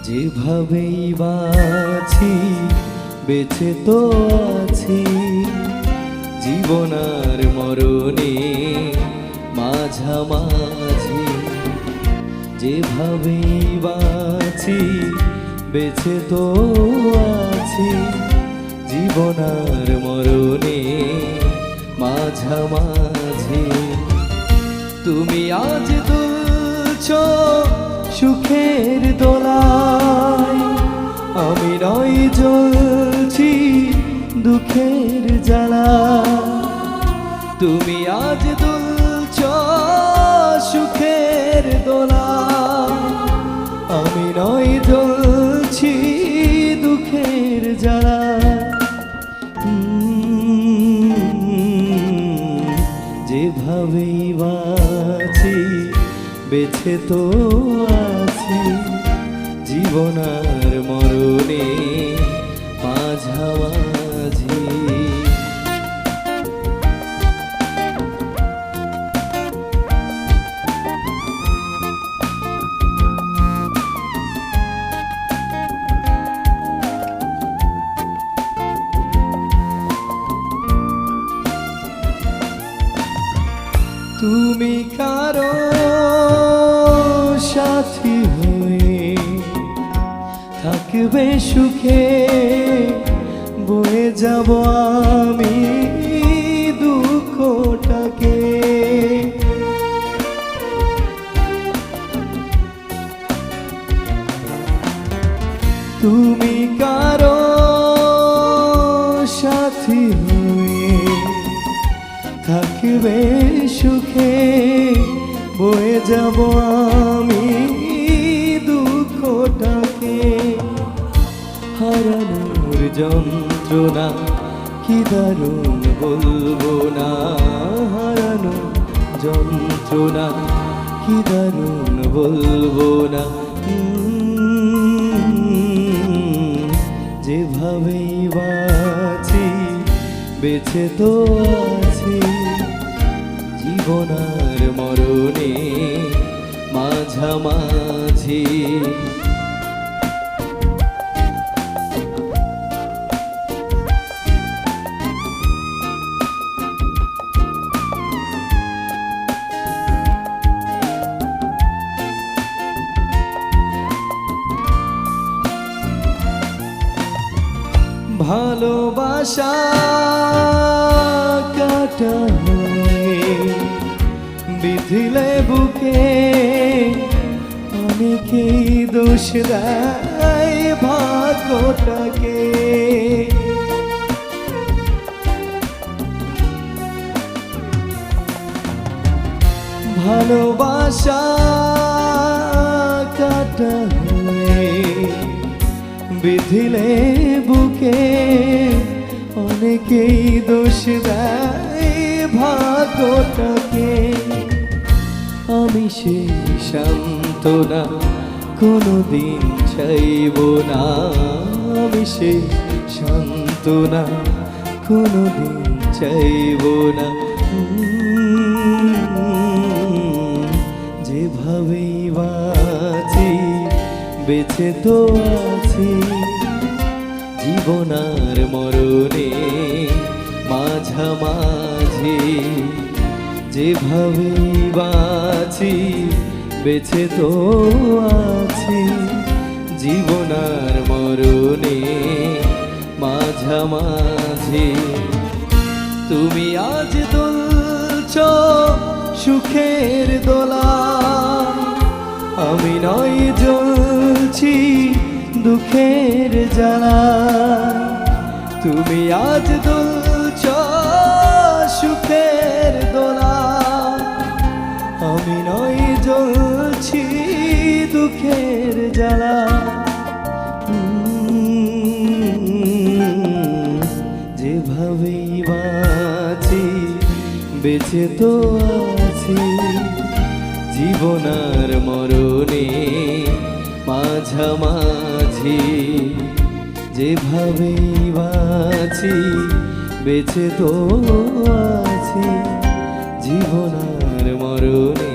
যেভাবেই বাছি বেঁচে তো আছি জীবন আর মরণে মাঝামাঝি। যেভাবেই বাছি বেঁচে তো আছি জীবন আর মরণে মাঝামাঝি। তুমি আজ দুলছ সুখের দোলায়, আমি নয় জ্বলছি দুঃখের জ্বালা। তুমি আজ দুলছ সুখের দোলায়, আমি নয় জ্বলছি দুঃখের জ্বালা। যেভাবেই বাছি বেঁচে তো আছি জীবন আর মরণে মাঝামাঝি। তুমি কারো সাথী হয়ে থাকবে সুখে, বয়ে যাব আমি দুঃখটাকে। তুমি কারো সাথী হয়ে থাকবে সুখে, বয়ে যাব আমি দুঃখটাকে। হারানোর যন্ত্রণা কি দারুণ বলবো না, হারানোর যন্ত্রণা কি দারুণ বলবো না। যেভাবেই বাছি বেঁচে তো আছি জীবন আর মরণে মাঝামাঝি। ভালোবাসা কাটা হয়ে বিধিলে বুকে, অনেকেই দোষ দেয় ভাগ্যটাকে। ভালোবাসা কাটা হয়ে বিধিলে বুকে, অনেকেই দোষ দেয় ভাগ্যটাকে। আমি সেই সান্ত্বনা কোনোদিন চাইব না, আমি সেই সান্ত্বনা কোনোদিন চাইব না। যেভাবেই বাছি বেঁচে তো আছি জীবন আর মরণে মাঝামাঝি। যেভাবেই বাছি বেঁচে তো আছি জীবন আর মরণে মাঝামাঝি। তুমি আজ দুলছ সুখের দোলায়, আমি নয় জ্বলছি দুঃখের জ্বালা। তুমি আজ দুলছ সুখের দোলায়, আমি নয় জ্বলছি দুঃখের জ্বালা। যেভাবেই বাছি বেঁচে তো আছি জীবন আর মরণে মাঝামাঝি। যেভাবেই বাছি বেঁচে তো আছি জীবন আর মরণে